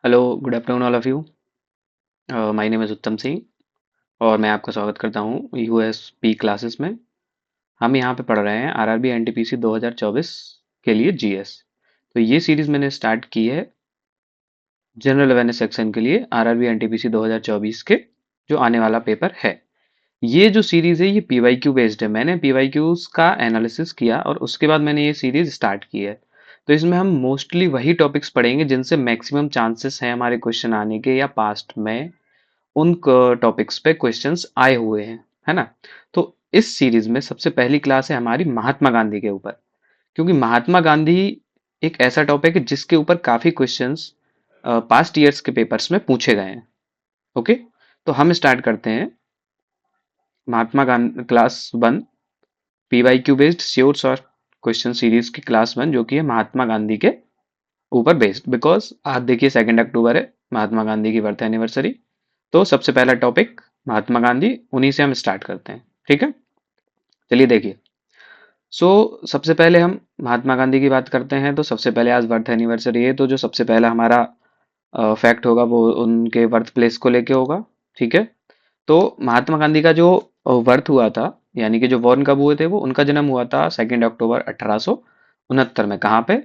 Hello, good afternoon all of you. My name is उत्तम सिंह और मैं आपका स्वागत करता हूँ यूएसपी क्लासेस में। हम यहाँ पे पढ़ रहे हैं आरआरबी एनटीपीसी 2024 के लिए जीएस। तो ये सीरीज मैंने स्टार्ट की है जनरल अवेयरनेस सेक्शन के लिए आरआरबी एनटीपीसी 2024 के जो आने वाला पेपर है। ये जो सीरीज है ये पीवाईक्यू बेस्ड है। मैंने पीवाईक्यूज का एनालिसिस किया और उसके बाद मैंने ये सीरीज स्टार्ट की है। तो इसमें हम मोस्टली वही टॉपिक्स पढ़ेंगे जिनसे मैक्सिमम चांसेस हैं हमारे क्वेश्चन आने के या पास्ट में उन टॉपिक्स पे क्वेश्चंस आए हुए हैं, है ना। तो इस सीरीज में सबसे पहली क्लास है हमारी महात्मा गांधी के ऊपर, क्योंकि महात्मा गांधी एक ऐसा टॉपिक है जिसके ऊपर काफी क्वेश्चंस पास्ट ईयर्स के पेपर्स में पूछे गए हैं। ओके, तो हम स्टार्ट करते हैं Mahatma Gandhi class one, P Y Q based sure short question series की क्लास वन, जो कि है महात्मा गांधी के ऊपर बेस्ड। बिकॉज आज देखिए 2 अक्टूबर है, महात्मा गांधी की बर्थ एनिवर्सरी। तो सबसे पहला टॉपिक महात्मा गांधी, उन्हीं से हम स्टार्ट करते हैं। ठीक है, चलिए देखिए। सो सबसे पहले हम महात्मा गांधी की बात करते हैं। तो सबसे पहले आज बर्थ एनिवर्सरी है, तो जो सबसे पहला हमारा फैक्ट होगा वो उनके बर्थ प्लेस को लेके होगा। ठीक है, तो महात्मा गांधी का जो बर्थ हुआ था, यानी कि जो बॉर्न कब हुए थे, वो उनका जन्म हुआ था 2 अक्टूबर 1869 में। कहाँ पे?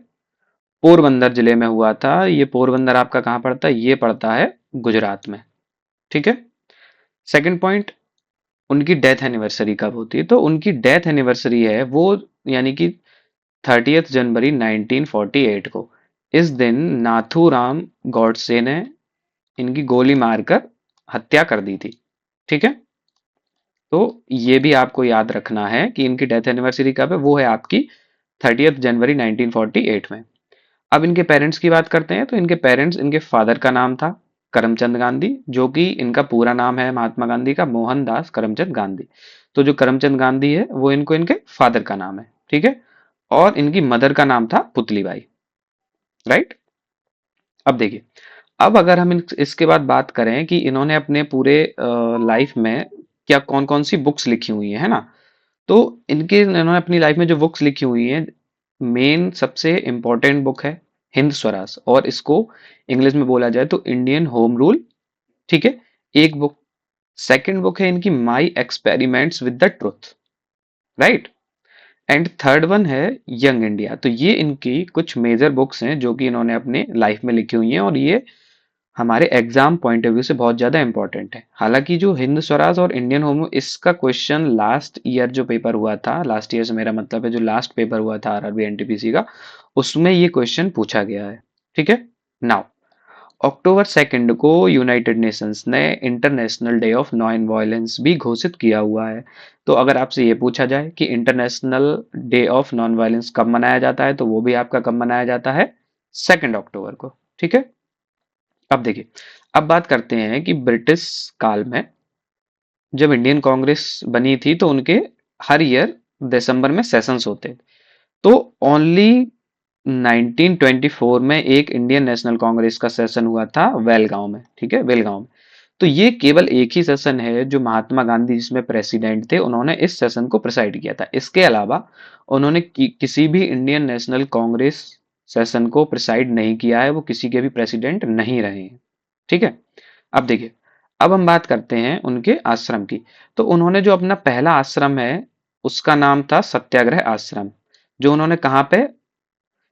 पोरबंदर जिले में हुआ था। ये पोरबंदर आपका कहाँ पड़ता है? ये पड़ता है गुजरात में। ठीक है, सेकंड पॉइंट, उनकी डेथ एनिवर्सरी कब होती है? तो उनकी डेथ एनिवर्सरी है वो, यानी कि 30 जनवरी 1948 को। इस दिन नाथूराम गॉडसे ने इनकी गोली मारकर हत्या कर दी थी। ठीक है, तो ये भी आपको याद रखना है कि इनकी डेथ एनिवर्सरी कब है, वो है आपकी 30 जनवरी 1948 में। अब इनके पेरेंट्स की बात करते हैं। तो इनके पेरेंट्स, इनके फादर का नाम था करमचंद गांधी, जो कि इनका पूरा नाम है महात्मा गांधी का मोहनदास करमचंद गांधी। तो जो करमचंद गांधी है वो इनको इनके फादर का नाम है। ठीक है, और इनकी मदर का नाम था पुतलीबाई। राइट, अब देखिए, अब अगर हम इसके बाद बात करें कि इन्होंने अपने पूरे लाइफ में क्या कौन कौन सी बुक्स लिखी हुई है ना। तो इन्होंने अपनी लाइफ में जो बुक्स लिखी हुई हैं, मेन सबसे इंपॉर्टेंट बुक है हिंद स्वराज, और इसको इंग्लिश में बोला जाए तो इंडियन होम रूल। ठीक है, एक बुक। सेकंड बुक है इनकी my experiments with the truth. Right, and third one है यंग इंडिया। तो ये इनकी कुछ मेजर बुक्स हैं जो कि इन्होंने अपने लाइफ में लिखी हुई हैं, और ये हमारे एग्जाम पॉइंट ऑफ व्यू से बहुत ज्यादा इंपॉर्टेंट है। हालांकि जो हिंद स्वराज और इंडियन होम, इसका क्वेश्चन लास्ट ईयर जो पेपर हुआ था, लास्ट ईयर से मेरा मतलब है जो लास्ट पेपर हुआ था आरआरबी एनटीपीसी का, उसमें ये क्वेश्चन पूछा गया है। ठीक है, नाउ अक्टूबर 2 को यूनाइटेड नेशंस ने international day of non violence भी घोषित किया हुआ है। तो अगर आपसे ये पूछा जाए कि international day of non violence कब मनाया जाता है, तो वो भी आपका कब मनाया जाता है? 2 अक्टूबर को। ठीक है, अब देखिए, अब बात करते हैं कि ब्रिटिश काल में जब इंडियन कांग्रेस बनी थी तो उनके हर ईयर दिसंबर में सेशंस होते। तो ओनली 1924 में एक इंडियन नेशनल कांग्रेस का सेशन हुआ था वेलगांव में। ठीक है, वेलगांव में। तो ये केवल एक ही सेशन है जो महात्मा गांधी जिसमें प्रेसिडेंट थे, उन्होंने इस सेशन को प्रिसाइड किया था। इसके अलावा उन्होंने किसी भी इंडियन नेशनल कांग्रेस सेशन को प्रिसाइड नहीं किया है, वो किसी के भी प्रेसिडेंट नहीं रहे हैं। ठीक है, अब देखिए, अब हम बात करते हैं उनके आश्रम की। तो उन्होंने जो अपना पहला आश्रम है उसका नाम था सत्याग्रह आश्रम, जो उन्होंने कहाँ पे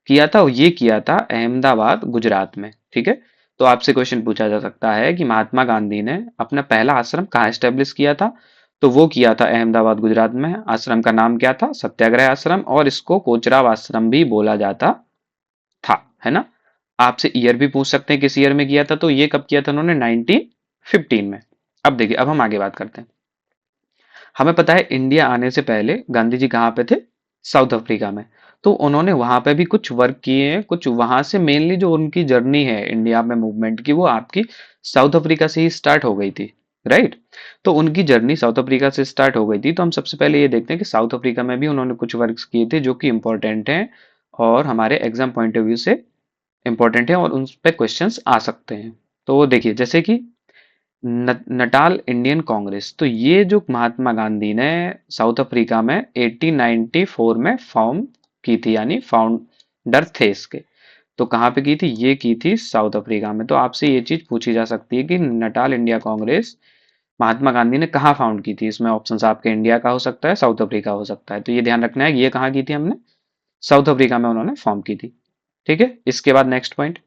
किया था? ये किया था अहमदाबाद गुजरात में। ठीक है, तो आपसे क्वेश्चन पूछा जा सकता है कि महात्मा गांधी ने अपना पहला आश्रम कहाँ एस्टेब्लिश किया था? तो वो किया था अहमदाबाद गुजरात में। आश्रम का नाम क्या था? सत्याग्रह आश्रम, और इसको कोचराब आश्रम भी बोला जाता था, है ना। आपसे ईयर भी पूछ सकते हैं किस ईयर में किया था। तो ये कब किया था उन्होंने? 1915 में। अब देखिए, अब हम आगे बात करते हैं। हमें पता है इंडिया आने से पहले गांधी जी कहाँ पे थे? साउथ अफ्रीका में। तो उन्होंने वहां पे भी कुछ वर्क किए हैं। कुछ वहां से मेनली जो उनकी जर्नी है इंडिया में मूवमेंट की, वो आपकी साउथ अफ्रीका से ही स्टार्ट हो गई थी। राइट, तो उनकी जर्नी साउथ अफ्रीका से स्टार्ट हो गई थी। तो हम सबसे पहले ये देखते हैं कि साउथ अफ्रीका में भी उन्होंने कुछ वर्क्स किए थे जो कि इंपॉर्टेंट हैं और हमारे एग्जाम पॉइंट ऑफ व्यू से इंपॉर्टेंट है और उन पे क्वेश्चंस आ सकते हैं। तो देखिए, जैसे कि नटाल इंडियन कांग्रेस, तो ये जो महात्मा गांधी ने साउथ अफ्रीका में 1894 में फॉर्म की थी, यानी फाउंडर थे इसके। तो कहाँ पे की थी? ये की थी साउथ अफ्रीका में। तो आपसे ये चीज पूछी जा सकती है कि नटाल इंडिया कांग्रेस महात्मा गांधी ने कहाँ फाउंड की थी? इसमें ऑप्शंस आपके इंडिया का हो सकता है, साउथ अफ्रीका हो सकता है। तो ये ध्यान रखना है कि ये कहाँ की थी हमने? साउथ अफ्रीका में उन्होंने फॉर्म की थी। ठीक है, इसके बाद नेक्स्ट पॉइंट,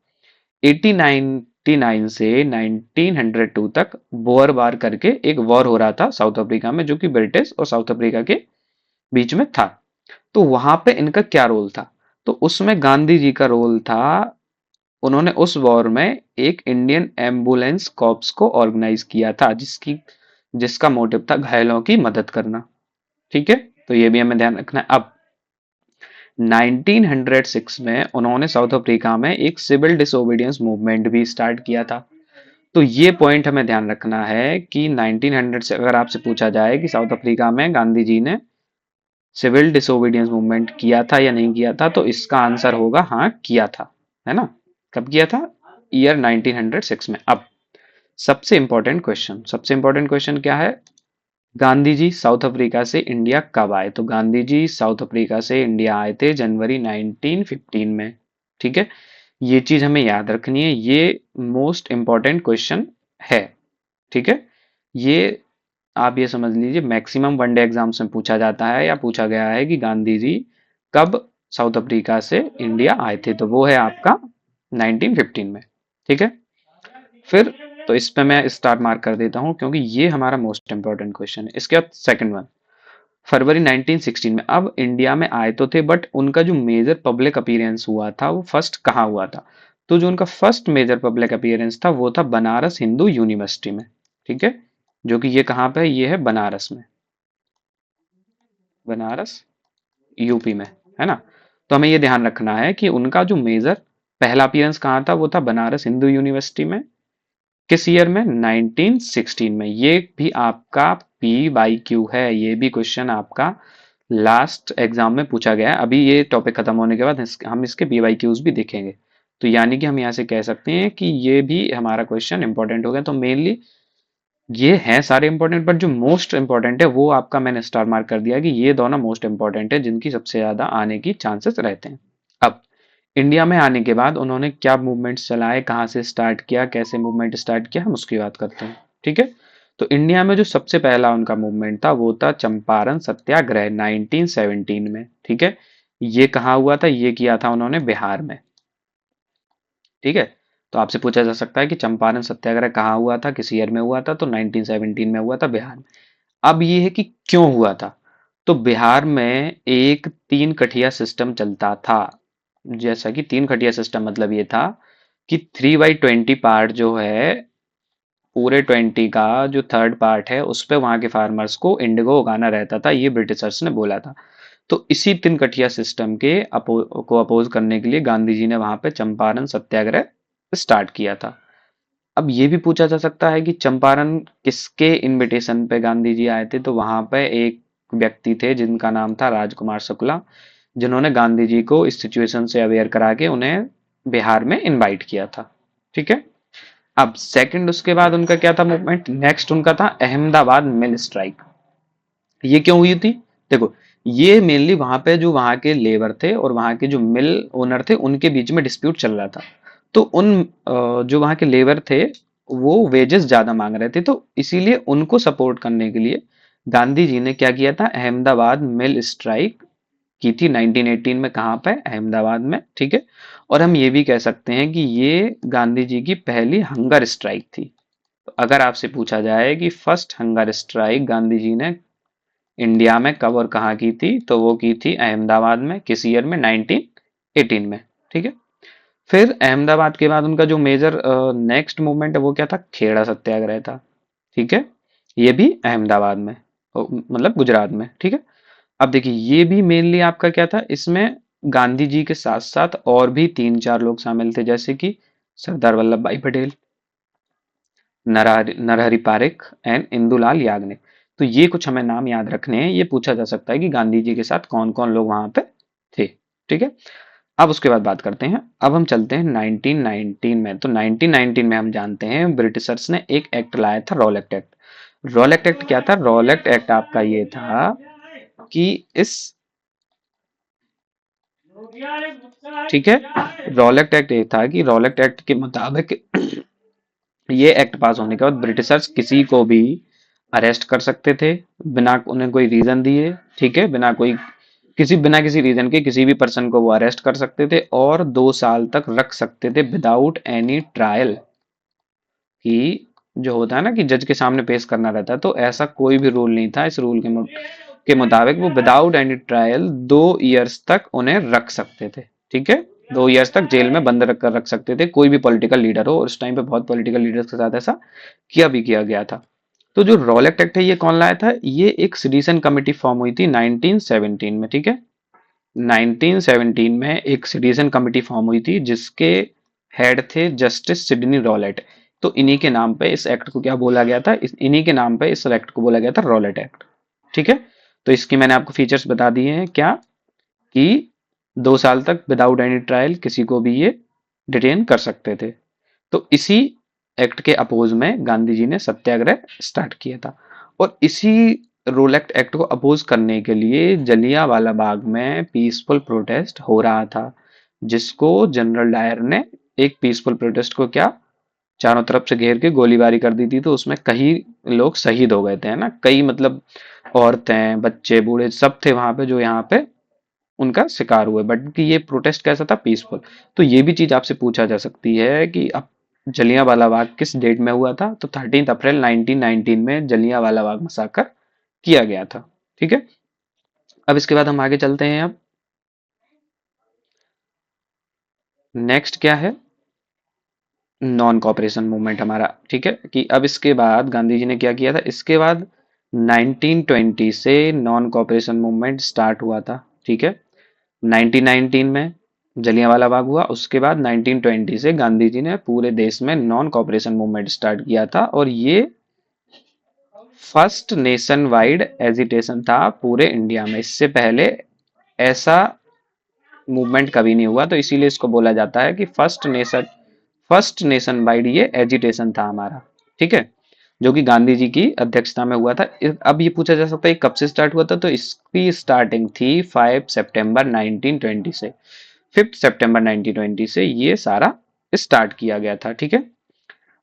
1899 से 1902 तक बोअर वार करके एक वॉर हो रहा था साउथ अफ्रीका में, जो कि ब्रिटिश और साउथ अफ्रीका के बीच में था। तो वहां पे इनका क्या रोल था? तो उसमें गांधी जी का रोल था, उन्होंने उस वॉर में एक इंडियन एम्बुलेंस कॉर्प्स को ऑर्गेनाइज किया था, जिसका मोटिव था घायलों की मदद करना। ठीक है, तो ये भी हमें ध्यान रखना है। अब 1906 में उन्होंने साउथ अफ्रीका में एक सिविल डिसोबीडियंस मूवमेंट भी स्टार्ट किया था। तो ये पॉइंट हमें ध्यान रखना है कि 1900 से अगर आपसे पूछा जाए कि साउथ अफ्रीका में गांधी जी ने सिविल डिसोबीडियंस मूवमेंट किया था या नहीं किया था, तो इसका आंसर होगा हाँ, किया था। है ना? कब किया था? ईयर 1906 में। अब सबसे इंपॉर्टेंट क्वेश्चन क्या है? गांधी जी साउथ अफ्रीका से इंडिया कब आए? तो गांधी जी साउथ अफ्रीका से इंडिया आए थे जनवरी 1915 में। ठीक है, ये चीज हमें याद रखनी है, ये मोस्ट इंपॉर्टेंट क्वेश्चन है। ठीक है, ये आप ये समझ लीजिए मैक्सिमम वनडे एग्जाम्स में पूछा जाता है या पूछा गया है कि गांधी जी कब साउथ अफ्रीका से इंडिया आए थे, तो वो है आपका 1915 में। ठीक है, फिर तो इस पे मैं स्टार मार्क कर देता हूं क्योंकि ये हमारा मोस्ट इंपॉर्टेंट क्वेश्चन है। इसके बाद सेकंड वन, फरवरी 1916 में अब इंडिया में आए तो थे, बट उनका जो मेजर पब्लिक अपीयरेंस हुआ था वो फर्स्ट कहाँ हुआ था? तो जो उनका फर्स्ट मेजर पब्लिक अपीयरेंस था वो था बनारस हिंदू यूनिवर्सिटी में। ठीक है, जो कि ये कहाँ पे है? ये है बनारस में, बनारस यूपी में। है ना? तो हमें ये ध्यान रखना है कि उनका जो मेजर पहला अपीयरेंस कहाँ था? वो था बनारस हिंदू यूनिवर्सिटी में। किस ईयर में? 1916 में। ये भी आपका पी बाई क्यू है, ये भी क्वेश्चन आपका लास्ट एग्जाम में पूछा गया है। अभी ये टॉपिक खत्म होने के बाद हम इसके पी बाई क्यूज भी देखेंगे। तो यानी कि हम यहाँ से कह सकते हैं कि ये भी हमारा क्वेश्चन इंपॉर्टेंट हो गया। तो मेनली ये हैं सारे इंपॉर्टेंट, बट जो मोस्ट इंपॉर्टेंट है वो आपका मैंने स्टार मार्क कर दिया कि ये दोनों मोस्ट इंपॉर्टेंट है, जिनकी सबसे ज्यादा आने की चांसेस रहते हैं। अब इंडिया में आने के बाद उन्होंने क्या मूवमेंट्स चलाए, कहाँ से स्टार्ट किया, कैसे मूवमेंट स्टार्ट किया, हम उसकी बात करते हैं। ठीक है, तो इंडिया में जो सबसे पहला उनका मूवमेंट था वो था चंपारण सत्याग्रह 1917 में। ठीक है, ये कहाँ हुआ था? ये किया था उन्होंने बिहार में। ठीक है, तो आपसे पूछा जा सकता है कि चंपारण सत्याग्रह कहाँ हुआ था, किस ईयर में हुआ था? तो 1917 में हुआ था बिहार में। अब ये है कि क्यों हुआ था? तो बिहार में एक तीन कठिया सिस्टम चलता था। जैसा कि तीन खटिया सिस्टम मतलब ये था कि 3/20 पार्ट जो है, पूरे 20 का जो थर्ड पार्ट है उस पे वहां के फार्मर्स को इंडिगो उगाना रहता था, ये ब्रिटिशर्स ने बोला था। तो इसी तीन कठिया सिस्टम को अपोज करने के लिए गांधी जी ने वहां पे चंपारण सत्याग्रह स्टार्ट किया था। अब ये भी पूछा जा सकता है कि चंपारण किसके इनविटेशन पे गांधी जी आए थे? तो वहां पे एक व्यक्ति थे जिनका नाम था राजकुमार शुक्ला, जिन्होंने गांधी जी को इस सिचुएशन से अवेयर करा के उन्हें बिहार में इनवाइट किया था। ठीक है, अब सेकंड उसके बाद उनका क्या था मूवमेंट? नेक्स्ट उनका था अहमदाबाद मिल स्ट्राइक। ये क्यों हुई थी? देखो, ये मेनली वहां पे जो वहां के लेबर थे और वहां के जो मिल ओनर थे उनके बीच में डिस्प्यूट चल रहा था। तो जो वहां के लेबर थे वो वेजेस ज्यादा मांग रहे थे, तो इसीलिए उनको सपोर्ट करने के लिए गांधी जी ने क्या किया था? अहमदाबाद मिल स्ट्राइक की थी 1918 में। कहाँ पे? अहमदाबाद में। ठीक है, और हम ये भी कह सकते हैं कि ये गांधी जी की पहली हंगर स्ट्राइक थी। तो अगर आपसे पूछा जाए कि first hunger strike Gandhi ji ने इंडिया में कब और कहाँ की थी, तो वो की थी अहमदाबाद में। किस ईयर में? 1918 में। ठीक है, फिर अहमदाबाद के बाद उनका जो मेजर नेक्स्ट मूवमेंट है वो क्या था? खेड़ा सत्याग्रह था। ठीक है, ये भी अहमदाबाद में, मतलब गुजरात में। ठीक है, अब देखिए ये भी मेनली आपका क्या था? इसमें गांधी जी के साथ साथ और भी तीन चार लोग शामिल थे, जैसे कि सरदार वल्लभ भाई पटेल, नरहरि पारिक एंड इंदुलाल याग्निक। तो ये कुछ हमें नाम याद रखने हैं, ये पूछा जा सकता है कि गांधी जी के साथ कौन कौन लोग वहां पे थे। ठीक है, अब उसके बाद बात करते हैं। अब हम चलते हैं 1919 में। तो 1919 में हम जानते हैं ब्रिटिशर्स ने एक एक्ट लाया था, रॉलेट एक्ट। रॉलेट एक्ट क्या था? रॉलेट एक्ट आपका ये था कि इस ठीक है। रॉलेट एक्ट ये था कि रॉलेट एक्ट के मुताबिक ये एक्ट पास होने के बाद ब्रिटिशर्स किसी को भी अरेस्ट कर सकते थे बिना उन्हें कोई रीजन दिए। ठीक है, बिना किसी रीजन के किसी भी पर्सन को वो अरेस्ट कर सकते थे और 2 साल तक रख सकते थे विदाउट एनी ट्रायल। कि जो होता है ना कि जज के सामने पेश करना रहता है, तो ऐसा कोई भी रूल नहीं था। इस रूल के मुताबिक वो विदाउट एनी ट्रायल 2 इयर्स तक उन्हें रख सकते थे। ठीक है, 2 इयर्स तक जेल में बंद रख कर रख सकते थे, कोई भी पॉलिटिकल लीडर हो। और उस टाइम पे बहुत पॉलिटिकल लीडर्स के साथ ऐसा किया गया था। तो जो रॉलेट एक्ट है ये कौन लाया था? ये एक सिटीजन कमेटी फॉर्म हुई थी 1917 में। ठीक है, 1917 में एक सिटीजन कमेटी फॉर्म हुई थी जिसके हेड थे जस्टिस सिडनी रॉलेट। तो इन्हीं के नाम पे इस एक्ट को क्या बोला गया था? इन्हीं के नाम पे इस एक्ट को बोला गया था रॉलेट एक्ट। ठीक है, तो इसकी मैंने आपको फीचर्स बता दिए हैं क्या, कि 2 साल तक विदाउट एनी ट्रायल किसी को भी ये डिटेन कर सकते थे। तो इसी एक्ट के अपोज में गांधी जी ने सत्याग्रह स्टार्ट किया था। और इसी रोलेक्ट एक्ट को अपोज करने के लिए जलियांवाला बाग में पीसफुल प्रोटेस्ट हो रहा था, जिसको जनरल डायर ने एक पीसफुल प्रोटेस्ट को क्या चारों तरफ से घेर के गोलीबारी कर दी थी। तो उसमें कई लोग शहीद हो गए थे, है ना, कई मतलब औरतें बच्चे बूढ़े सब थे वहां पे जो यहाँ पे उनका शिकार हुए। बट कि ये प्रोटेस्ट कैसा था? पीसफुल। तो ये भी चीज आपसे पूछा जा सकती है कि अब जलियांवाला बाग किस डेट में हुआ था? तो 13 अप्रैल 1919 में जलियांवाला बाग मसाकर किया गया था। ठीक है, अब इसके बाद हम आगे चलते हैं। अब नेक्स्ट क्या है? नॉन कॉपरेशन मूवमेंट हमारा। ठीक है, कि अब इसके बाद गांधी जी ने क्या किया था? इसके बाद 1920 से नॉन कॉपरेशन मूवमेंट स्टार्ट हुआ था। ठीक है, 1919 में जलियांवाला बाग हुआ, उसके बाद 1920 से गांधी जी ने पूरे देश में नॉन कॉपरेशन मूवमेंट स्टार्ट किया था। और ये फर्स्ट नेशन वाइड एजिटेशन था पूरे इंडिया में। इससे पहले ऐसा मूवमेंट कभी नहीं हुआ, तो इसीलिए इसको बोला जाता है कि फर्स्ट नेशन वाइड ये एजिटेशन था हमारा। ठीक है, जो कि गांधी जी की अध्यक्षता में हुआ था। अब ये पूछा जा सकता है कब से स्टार्ट हुआ था? तो इसकी स्टार्टिंग थी 5 सितंबर 1920 से। 5 सितंबर 1920 से ये सारा स्टार्ट किया गया था। ठीक है,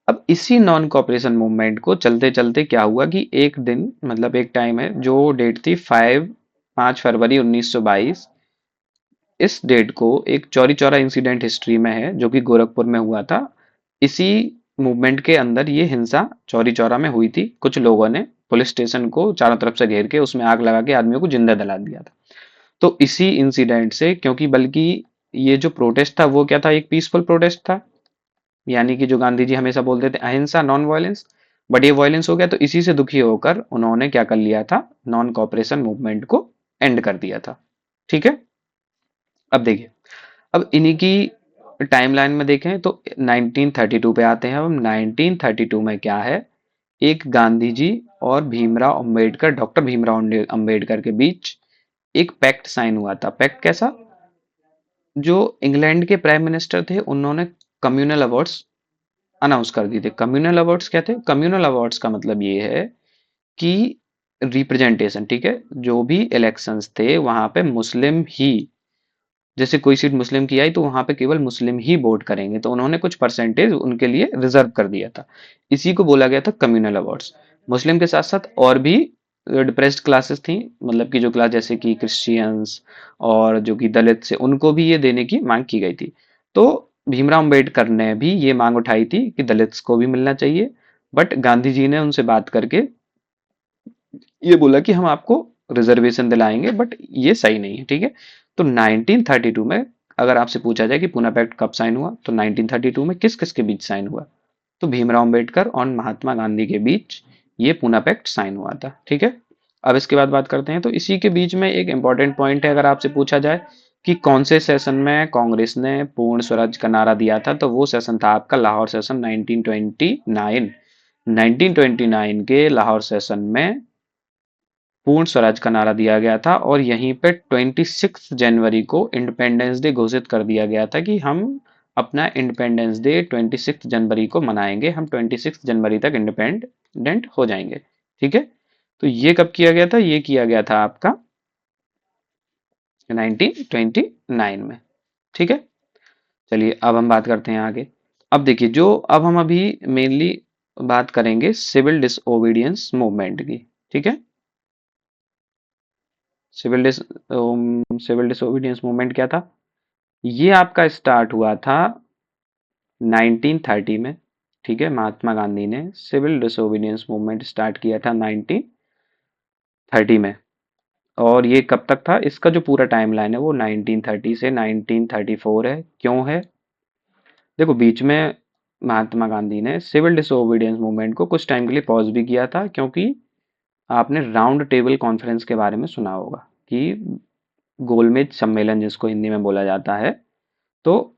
अब इसी नॉन कॉपरेशन मूवमेंट को चलते चलते क्या हुआ कि एक दिन मतलब एक टाइम है जो डेट थी 5 फरवरी 1922। इस डेट को एक चौरी चौरा इंसिडेंट हिस्ट्री में है जो कि गोरखपुर में हुआ था। इसी मूवमेंट के अंदर ये हिंसा चौरी चौरा में हुई थी। कुछ लोगों ने पुलिस स्टेशन को चारों तरफ से घेर के उसमें आग लगा के आदमियों को जिंदा जला दिया था। तो इसी इंसिडेंट से, क्योंकि बल्कि ये जो प्रोटेस्ट था वो क्या था? एक पीसफुल प्रोटेस्ट था, यानी कि जो गांधी जी हमेशा बोलते थे अहिंसा नॉन वायलेंस। बट ये वायलेंस हो गया, तो इसी से दुखी होकर उन्होंने क्या कर लिया था? नॉन कॉपरेशन मूवमेंट को एंड कर दिया था। ठीक है, अब देखिए, अब इन्हीं की टाइमलाइन में देखें तो 1932 पे आते हैं। अब 1932 में क्या है? एक गांधी जी और भीमराव अंबेडकर, डॉक्टर भीमराव अंबेडकर के बीच एक पैक्ट साइन हुआ था। पैक्ट कैसा? जो इंग्लैंड के प्राइम मिनिस्टर थे उन्होंने कम्युनल अवार्ड्स अनाउंस कर दिए थे। कम्युनल अवार्ड्स क्या थे? कम्युनल अवार्ड्स का मतलब ये है कि रिप्रेजेंटेशन। ठीक है, जो भी इलेक्शंस थे वहां पे मुस्लिम ही, जैसे कोई सीट मुस्लिम की आई तो वहां पे केवल मुस्लिम ही वोट करेंगे, तो उन्होंने कुछ परसेंटेज उनके लिए रिजर्व कर दिया था। इसी को बोला गया था कम्युनल अवार्ड्स। मुस्लिम के साथ साथ और भी डिप्रेस्ड क्लासेस थी, मतलब कि जो क्लास जैसे कि क्रिश्चियंस और जो कि दलित से, उनको भी ये देने की मांग की गई थी। तो भीमराव अंबेडकर ने भी ये मांग उठाई थी कि दलित्स को भी मिलना चाहिए। बट गांधी जी ने उनसे बात करके ये बोला कि हम आपको रिजर्वेशन दिलाएंगे, बट ये सही नहीं है। ठीक है, तो 1932 में अगर आपसे पूछा जाए कि पूना पैक्ट कब साइन हुआ, तो 1932 में किस किस के बीच साइन हुआ? तो भीमराव अंबेडकर और महात्मा गांधी के बीच ये पूना पैक्ट साइन हुआ था। ठीक है, अब इसके बाद बात करते हैं। तो इसी के बीच में एक इंपॉर्टेंट पॉइंट है, अगर आपसे पूछा जाए कि कौन से सेशन में कांग्रेस ने पूर्ण स्वराज का नारा दिया था, तो वो सेशन था आपका लाहौर सेशन 1929। 1929 के लाहौर सेशन में पूर्ण स्वराज का नारा दिया गया था। और यहीं पे 26 जनवरी को इंडिपेंडेंस डे घोषित कर दिया गया था कि हम अपना इंडिपेंडेंस डे 26 जनवरी को मनाएंगे, हम 26 जनवरी तक इंडिपेंडेंट हो जाएंगे। ठीक है, तो ये कब किया गया था? ये किया गया था आपका 1929 में। ठीक है, चलिए अब हम बात करते हैं आगे। अब देखिए, जो अब हम अभी मेनली बात करेंगे सिविल डिसओबीडियंस मूवमेंट की। ठीक है, civil dis civil disobedience movement क्या था? ये आपका स्टार्ट हुआ था 1930 में। ठीक है, महात्मा गांधी ने सिविल डिसोबीडियंस मूवमेंट स्टार्ट किया था 1930 में। और ये कब तक था? इसका जो पूरा टाइमलाइन है वो 1930 से 1934 है। क्यों है? देखो, बीच में महात्मा गांधी ने सिविल डिसोबीडियंस मूवमेंट को कुछ टाइम के लिए पॉज भी किया था, क्योंकि आपने राउंड टेबल कॉन्फ्रेंस के बारे में सुना होगा कि गोलमेज सम्मेलन जिसको हिंदी में बोला जाता है। तो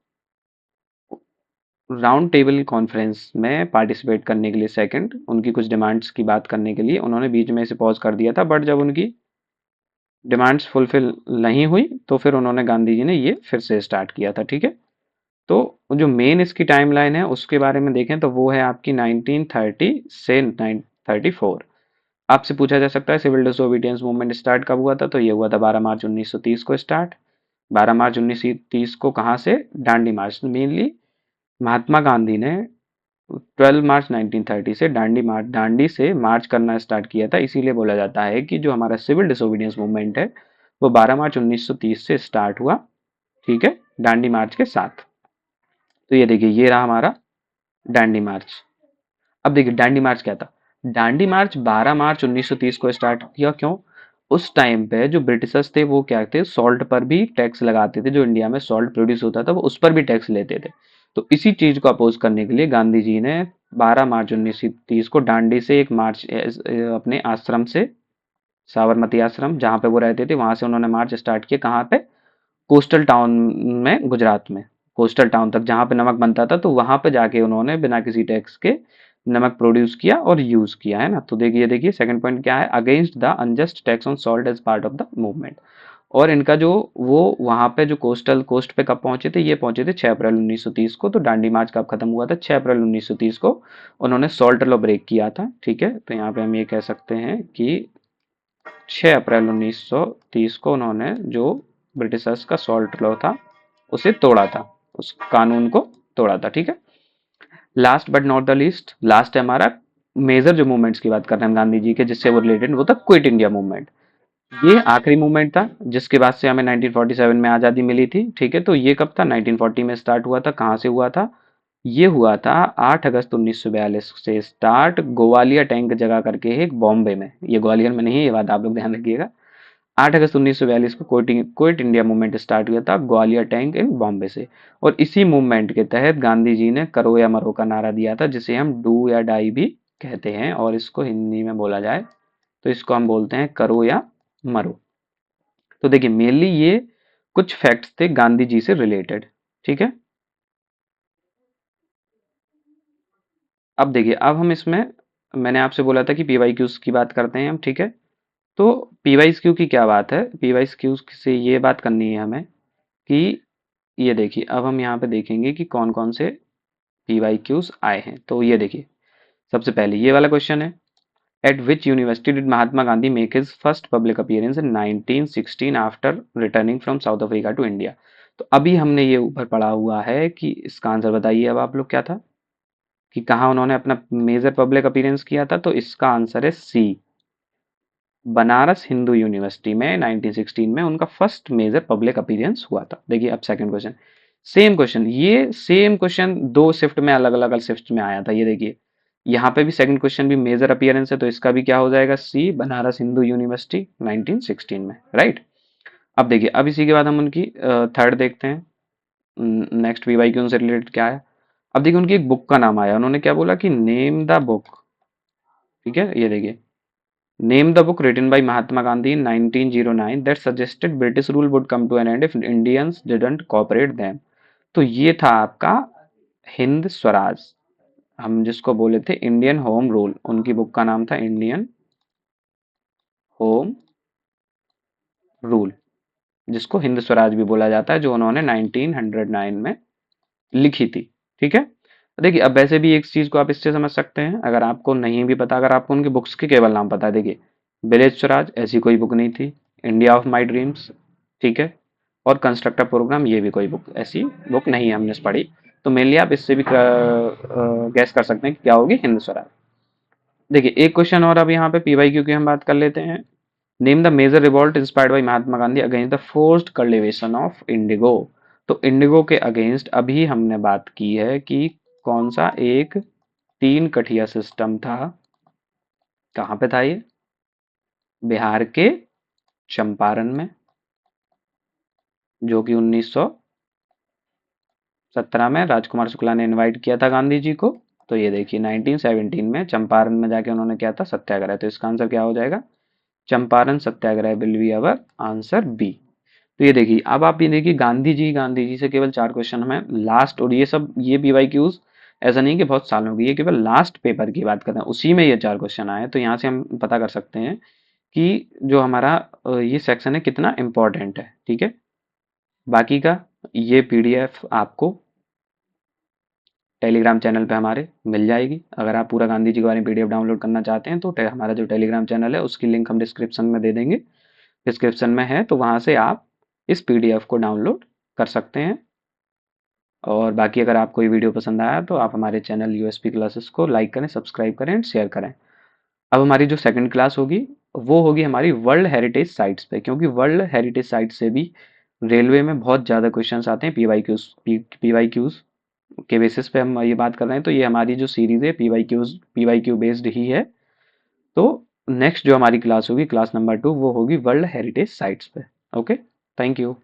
राउंड टेबल कॉन्फ्रेंस में पार्टिसिपेट करने के लिए, सेकंड उनकी कुछ डिमांड्स की बात करने के लिए उन्होंने बीच में इसे पॉज कर दिया था, बट जब उनकी डिमांड्स फुलफिल नहीं हुई तो फिर उन्होंने, गांधी जी ने ये फिर से स्टार्ट किया था। ठीक है, तो जो मेन इसकी टाइमलाइन है उसके बारे में देखें तो वो है आपकी 1930 से 1934। आपसे पूछा जा सकता है सिविल डिसोबीडियंस मूवमेंट स्टार्ट कब हुआ था? तो ये हुआ था 12 मार्च 1930 को स्टार्ट। 12 मार्च 1930 को कहाँ से? डांडी मार्च। मेनली महात्मा गांधी ने 12 मार्च 1930 से दांडी से मार्च करना स्टार्ट किया था। इसीलिए बोला जाता है कि जो हमारा सिविल डिसोबीडियंस मूवमेंट है वो 12 मार्च 1930 से स्टार्ट हुआ। ठीक है, दांडी मार्च के साथ। तो ये देखिए, ये रहा हमारा दांडी मार्च। अब देखिए दांडी मार्च क्या था? दांडी मार्च 12 मार्च 1930 को स्टार्ट किया। क्यों? उस टाइम पे जो ब्रिटिशर्स थे वो क्या थे, सॉल्ट पर भी टैक्स लगाते थे। जो इंडिया में सॉल्ट प्रोड्यूस होता था वो उस पर भी टैक्स लेते थे। तो इसी चीज को अपोज करने के लिए गांधी जी ने 12 मार्च 1930 को दांडी से एक मार्च अपने आश्रम से, साबरमती आश्रम जहाँ पे वो रहते थे, वहां से उन्होंने मार्च स्टार्ट किया। कहाँ पे? कोस्टल टाउन में, गुजरात में। कोस्टल टाउन तक जहाँ पे नमक बनता था, तो वहां पे जाके उन्होंने बिना किसी टैक्स के नमक प्रोड्यूस किया और यूज किया, है ना। तो देखिए देखिए सेकंड पॉइंट क्या है? Against the unjust tax on salt as part of the movement. और इनका जो, वो वहां पे जो कोस्टल कोस्ट पे कब पहुंचे थे? ये पहुंचे थे 6 अप्रैल 1930 को। तो दांडी मार्च कब खत्म हुआ था? 6 अप्रैल 1930 को उन्होंने सॉल्ट लॉ ब्रेक किया था। ठीक है, तो यहाँ पे हम ये कह सकते हैं कि 6 अप्रैल 1930 को उन्होंने जो ब्रिटिशर्स का सॉल्ट लॉ था उसे तोड़ा था, उस कानून को तोड़ा था। ठीक है, last but not the least, last है हमारा मेजर जो मूवमेंट्स की बात कर रहे हैं हम गांधी जी के जिससे वो रिलेटेड, वो था क्विट इंडिया मूवमेंट। ये आखिरी मूवमेंट था जिसके बाद से हमें 1947 में आज़ादी मिली थी। ठीक है, तो ये कब था? 1940 में स्टार्ट हुआ था। कहाँ से हुआ था? ये हुआ था 8 अगस्त 1942 से स्टार्ट, ग्वालियर टैंक जगह करके है एक, बॉम्बे में। ये ग्वालियर में नहीं है, ये बात आप लोग ध्यान रखिएगा। 8 अगस्त 1942 को क्विट इंडिया मूवमेंट स्टार्ट हुआ था ग्वालियर टैंक इन बॉम्बे से। और इसी मूवमेंट के तहत गांधी जी ने करो या मरो का नारा दिया था, जिसे हम डू या डाई भी कहते हैं, और इसको हिंदी में बोला जाए तो इसको हम बोलते हैं करो या मरो। तो देखिए मेनली ये कुछ फैक्ट्स थे गांधी जी से रिलेटेड। ठीक है, अब देखिए, अब हम इसमें, मैंने आपसे बोला था कि पीवाई क्यूज की बात करते हैं हम। ठीक है, तो पीवाई क्यू की क्या बात है? पीवाई क्यू से ये बात करनी है हमें कि ये देखिए, अब हम यहाँ पे देखेंगे कि कौन कौन से पीवाई क्यूज आए हैं। तो ये देखिए, सबसे पहले ये वाला क्वेश्चन है, at which university did Mahatma Gandhi make his first public appearance in 1916 after returning from South Africa to India? तो अभी हमने ये ऊपर पढ़ा हुआ है कि इसका आंसर बताइए अब आप लोग, क्या था कि कहाँ उन्होंने अपना मेजर पब्लिक अपीयरेंस किया था? तो इसका आंसर है सी, बनारस हिंदू यूनिवर्सिटी में 1916 में उनका फर्स्ट मेजर पब्लिक अपीयरेंस हुआ था। देखिए अब सेकंड क्वेश्चन, सेम क्वेश्चन, ये सेम क्वेश्चन दो शिफ्ट में, अलग अलग शिफ्ट में आया था। ये देखिए, यहाँ पे भी सेकंड क्वेश्चन भी मेजर अपीयरेंस है, तो इसका भी क्या हो जाएगा? सी, बनारस हिंदू यूनिवर्सिटी 1916 में, राइट। अब देखिए, अब इसी के बाद हम उनकी थर्ड देखते हैं, नेक्स्ट वीवाई क्यू से रिलेटेड क्या है। अब देखिए, उनकी एक बुक का नाम आया, उन्होंने क्या बोला कि नेम द बुक। ठीक है, ये देखिए, name the book written by Mahatma Gandhi in 1909 that suggested British rule would come to an end if Indians didn't cooperate them. तो ये था आपका हिंद स्वराज, हम जिसको बोले थे इंडियन होम रूल। उनकी बुक का नाम था इंडियन होम रूल, जिसको हिंद स्वराज भी बोला जाता है, जो उन्होंने 1909 में लिखी थी। ठीक है, देखिए अब वैसे भी एक चीज को आप इससे समझ सकते हैं, अगर आपको नहीं भी पता, अगर आपको उनकी बुक्स के केवल नाम पता है, देखिए विलेज स्वराज ऐसी कोई बुक नहीं थी, इंडिया ऑफ माई ड्रीम्स, ठीक है, और कंस्ट्रक्टर प्रोग्राम, ये भी कोई बुक ऐसी बुक नहीं है हमने पढ़ी। तो मेनली आप इससे भी गैस कर सकते हैं कि क्या होगी हिंद स्वराज। देखिए एक क्वेश्चन और अब यहाँ पे पीवाईक्यू की हम बात कर लेते हैं। Name the major revolt inspired by Mahatma Gandhi against the forced cultivation of indigo. तो इंडिगो के अगेंस्ट अभी हमने बात की है कि कौन सा एक तीन कठिया सिस्टम था। कहाँ पे था ये? बिहार के चंपारण में, जो कि 1917 में राजकुमार शुक्ला ने इनवाइट किया था गांधी जी को। तो ये देखिए 1917 में चंपारण में जाके उन्होंने किया था सत्याग्रह। तो इसका आंसर क्या हो जाएगा? Champaran Satyagraha will be our answer B. तो ये देखिए, अब आप ये देखिए गांधी जी से केवल चार क्वेश्चन हमें लास्ट, और ये सब ये पीवाईक्यूज ऐसा नहीं कि बहुत सालों की, ये केवल लास्ट पेपर की बात कर रहे हैं, उसी में ये चार क्वेश्चन आए। तो यहाँ से हम पता कर सकते हैं कि जो हमारा ये सेक्शन है कितना इम्पोर्टेंट है। ठीक है, बाकी का ये पीडीएफ आपको टेलीग्राम चैनल पे हमारे मिल जाएगी। अगर आप पूरा गांधी जी के बारे में पीडीएफ डाउनलोड करना चाहते हैं तो हमारा जो टेलीग्राम चैनल है उसकी लिंक हम डिस्क्रिप्शन में दे देंगे। डिस्क्रिप्शन में है, तो वहाँ से आप इस पीडीएफ को डाउनलोड कर सकते हैं। और बाकी अगर आपको ये वीडियो पसंद आया तो आप हमारे चैनल यूएसपी क्लासेस को लाइक करें, सब्सक्राइब करें एंड शेयर करें। अब हमारी जो सेकंड क्लास होगी वो होगी हमारी वर्ल्ड हेरिटेज साइट्स पे, क्योंकि वर्ल्ड हेरिटेज साइट से भी रेलवे में बहुत ज़्यादा क्वेश्चंस आते हैं पीवाईक्यूज के बेसिस पे हम ये बात कर रहे हैं। तो ये हमारी जो सीरीज है पीवाईक्यू बेस्ड ही है। तो नेक्स्ट जो हमारी क्लास होगी क्लास नंबर 2 वो होगी वर्ल्ड हेरिटेज साइट्स पे। Okay, thank you.